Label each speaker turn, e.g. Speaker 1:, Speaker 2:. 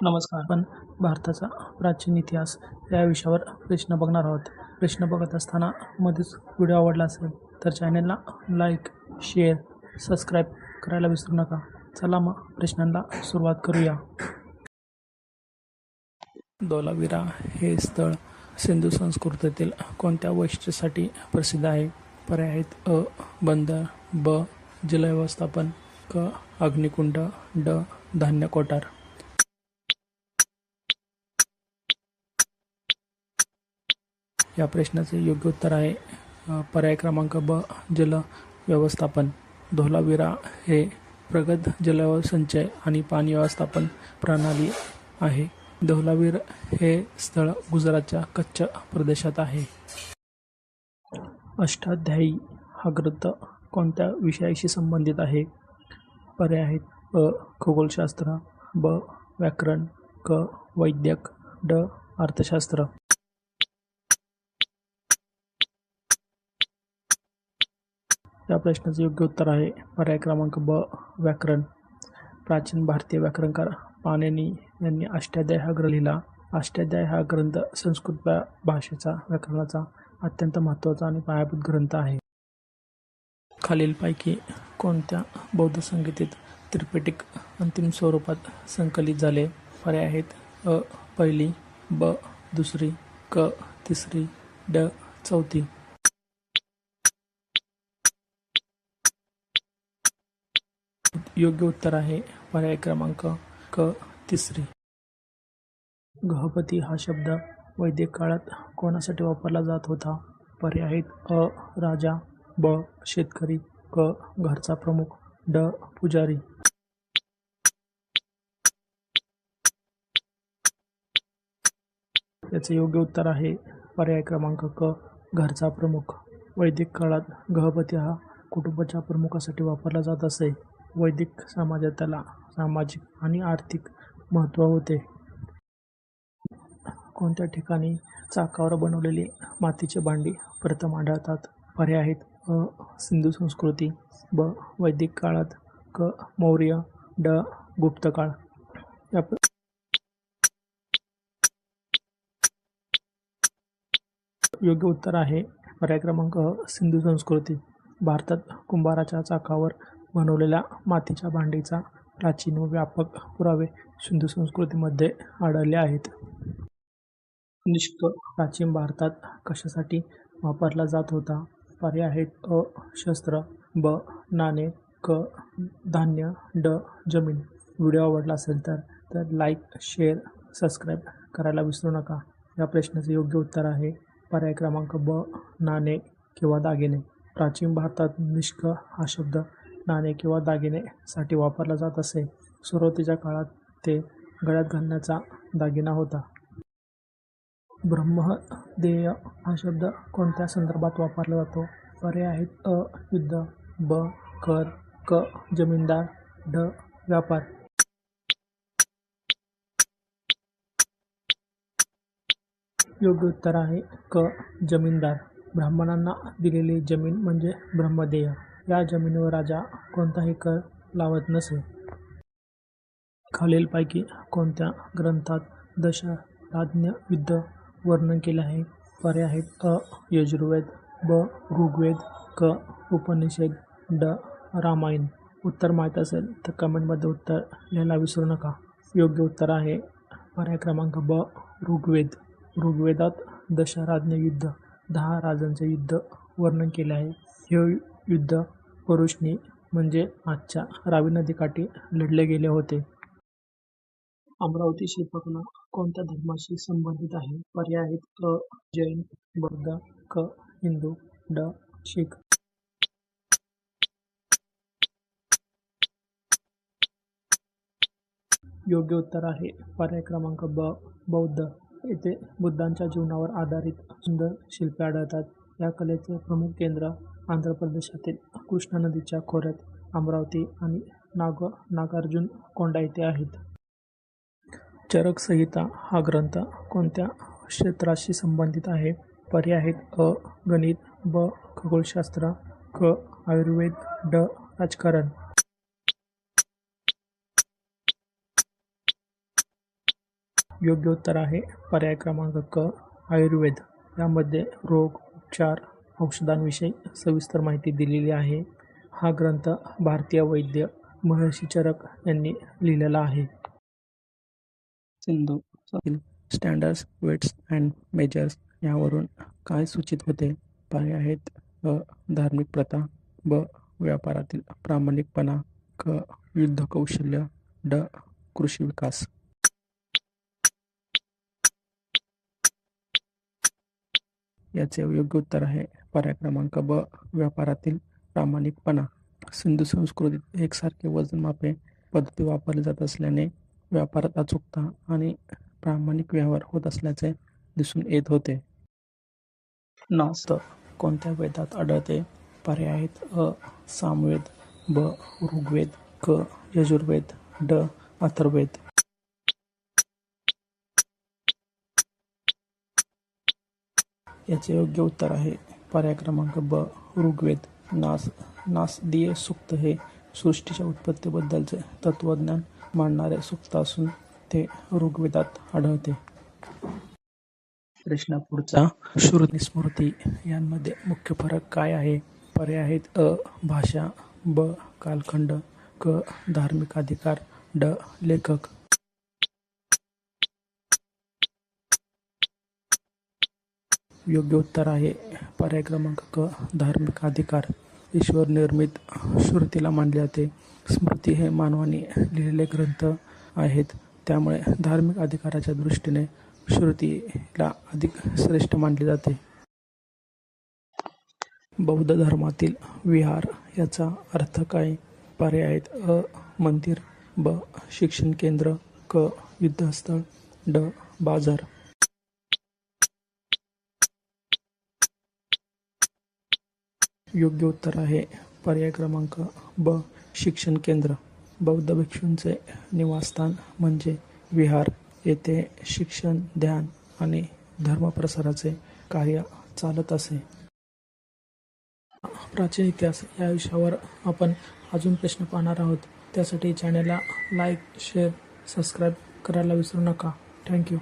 Speaker 1: नमस्कार. आपण भारताचा प्राचीन इतिहास या विषयावर प्रश्न बघणार आहोत. प्रश्न बघत असताना मध्येच व्हिडिओ आवडला असेल तर चॅनलला लाईक, शेअर, सबस्क्राईब करायला विसरू नका. चला मग प्रश्नांना सुरुवात करूया. धोलावीरा हे स्थळ सिंधू संस्कृतीतील कोणत्या वैशिष्ट्यासाठी प्रसिद्ध आहे? पर्याय आहेत अ. बंदर, ब. जलव्यवस्थापन, क. अग्निकुंड, ड. धान्य कोठार. या प्रश्नाचे योग्य उत्तर आहे पर्याय क्रमांक ब. जल व्यवस्थापन. धोलावीरा हे प्रगत जलसंचय आणि पाणी व्यवस्थापन प्रणाली आहे. धोलावीर हे स्थळ गुजरातच्या कच्छ प्रदेशात आहे. अष्टाध्यायी हा ग्रंथ कोणत्या विषयाशी संबंधित आहे? पर्याय आहेत अ. खगोलशास्त्र, ब. व्याकरण, क. वैद्यक, ड. अर्थशास्त्र. या प्रश्नाचे योग्य उत्तर आहे पर्याय क्रमांक ब. व्याकरण. प्राचीन भारतीय व्याकरणकार पाणिनी यांनी अष्टाध्यायी हा ग्रंथ लिहिला. अष्टाध्यायी हा ग्रंथ संस्कृत भाषेचा व्याकरणाचा अत्यंत महत्त्वाचा आणि पायाभूत ग्रंथ आहे. खालीलपैकी कोणत्या बौद्ध संगीतीत त्रिपिटक अंतिम स्वरूपात संकलित झाले? पर्याय आहेत अ. पहिली, ब. दुसरी, क. तिसरी, ड. चौथी. योग्य उत्तर आहे पर्याय क्रमांक क. तिसरी. गहपती हा शब्द वैदिक काळात कोणासाठी वापरला जात होता? पर्याय आहेत अ. राजा, ब. शेतकरी, क. घरचा प्रमुख, ड. पुजारी. याचे योग्य उत्तर आहे पर्याय क्रमांक क. घरचा प्रमुख. वैदिक काळात गहपती हा कुटुंबाच्या प्रमुखासाठी वापरला जात असे. वैदिक समाजात त्याला सामाजिक आणि आर्थिक महत्त्व होते. कोणत्या ठिकाणी चाकावर बनवलेली मातीची भांडी प्रथम आढळतात? पर्याय आहेत अ. सिंधू संस्कृती, ब. वैदिक काळात, क. मौर्य, ड. गुप्त काळ. योग्य उत्तर आहे पर्याय क्रमांक सिंधू संस्कृती. भारतात कुंभाराच्या चाकावर बनवलेल्या मातीच्या भांडीचा प्राचीन व व्यापक पुरावे सिंधू संस्कृतीमध्ये आढळले आहेत. निष्क प्राचीन भारतात कशासाठी वापरला जात होता? पर्याय आहेत अ. शस्त्र, ब. नाणे, क. धान्य, ड. जमीन. व्हिडिओ आवडला असेल तर लाईक, शेअर, सबस्क्राईब करायला विसरू नका. या प्रश्नाचे योग्य उत्तर आहे पर्याय क्रमांक ब. नाणे किंवा दागिने. प्राचीन भारतात निष्क हा शब्द नाणे किंवा दागिने साठी वापरला जात असे. सुरुवातीच्या काळात ते गळ्यात घालण्याचा दागिना होता. ब्रह्मदेय हा शब्द कोणत्या संदर्भात वापरला जातो? पर्याय आहेत अ. युद्ध, ब. कर, क. जमीनदार, ड. व्यापार. योग्य उत्तर आहे क. जमीनदार. ब्राह्मणांना दिलेली जमीन म्हणजे ब्रह्मदेय. या जमिनीवर राजा कोणताही कर लावत नसे. खालीलपैकी कोणत्या ग्रंथात दशराज्ञ युद्ध वर्णन केले आहे? पर्याय आहेत अ. यजुर्वेद, ब. ऋग्वेद, क. उपनिषद, ड. रामायण. उत्तर माहीत असेल तर कमेंटमध्ये उत्तर लिहायला विसरू नका. योग्य उत्तर आहे पर्याय क्रमांक ब. ऋग्वेद. ऋग्वेदात दशराज्ञ युद्ध 10 राजांचे युद्ध वर्णन केले आहे. हे युद्ध परुष्णी म्हणजे आजच्या रावी नदीकाठी लढले गेले होते. अमरावती शिल्पकला कोणत्या धर्माशी संबंधित आहे? पर्याय आहेत अ. जैन, बौद्ध, क. हिंदू, ड. शीख. योग्य उत्तर आहे पर्याय क्रमांक ब. बौद्ध. येथे बुद्धांच्या जीवनावर आधारित सुंदर शिल्पे आढळतात. या कलेचे प्रमुख केंद्र आंध्र प्रदेशातील कृष्णा नदीच्या खोऱ्यात अमरावती आणि नागार्जुन कोंडा येथे आहेत. चरक संहिता हा ग्रंथ कोणत्या क्षेत्राशी संबंधित आहे? पर्याय आहेत अ. गणित, ब. खगोलशास्त्र, क. आयुर्वेद, ड. राजकारण. योग्य उत्तर आहे पर्याय क्रमांक क आयुर्वेद. यामध्ये रोग, उपचार, औषधांविषयी सविस्तर माहिती दिलेली आहे. हा ग्रंथ भारतीय वैद्य महर्षी चरक यांनी लिहिलेला आहे. Sindhu standards, weights and measures यावरून काय सूचित होते? पर्याय आहेत अ. धार्मिक प्रथा, ब. व्यापारातील प्रामाणिकपणा, क. युद्ध कौशल्य, ड. कृषी विकास. याचे योग्य उत्तर आहे पर्याय क्रमांक ब. व्यापारातील प्रामाणिकपणा. सिंधू संस्कृतीत एकसारखे वजनमापे पद्धती वापरली जात असल्याने व्यापारात अचूकता आणि प्रामाणिक व्यवहार होत असल्याचे दिसून येत होते. नास्त कोणत्या वेदात आढळते? पर्याय आहेत अ. सामवेद, ब. ऋग्वेद, क. यजुर्वेद, ड. अथर्ववेद. याचे योग्य उत्तर आहे पर्याय क्रमांक ब. ऋग्वेद. नासदीय सूक्त हे सृष्टीच्या उत्पत्तीबद्दलचे तत्वज्ञान मांडणारे सूक्त असून ते ऋग्वेदात आढळते. प्रश्न पुढचा. श्रुती स्मृती यांमध्ये मुख्य फरक काय आहे? पर्याय आहेत अ. भाषा, ब. कालखंड, क. धार्मिक अधिकार, ड. लेखक. योग्य उत्तर आहे पर्याय क्रमांक क. धार्मिक अधिकार. ईश्वर निर्मित श्रुतीला मानले जाते. स्मृती हे मानवाने लिहिलेले ग्रंथ आहेत, त्यामुळे धार्मिक अधिकाराच्या दृष्टीने श्रुतीला अधिक श्रेष्ठ मानले जाते. बौद्ध धर्मातील विहार याचा अर्थ काय? पर्याय आहेत अ. मंदिर, ब. शिक्षण केंद्र, क. युद्धस्थळ, ड. बाजार. योग्य उत्तर आहे पर्याय क्रमांक ब. शिक्षण केंद्र. बौद्ध भिक्षूंचे निवासस्थान म्हणजे विहार. येथे शिक्षण, ध्यान आणि धर्मप्रसाराचे कार्य चालत असे. प्राचीन इतिहास या विषयावर आपण अजून प्रश्न पाहणार आहोत. त्यासाठी चॅनलला लाईक, शेअर, सबस्क्राईब करायला विसरू नका. थँक्यू.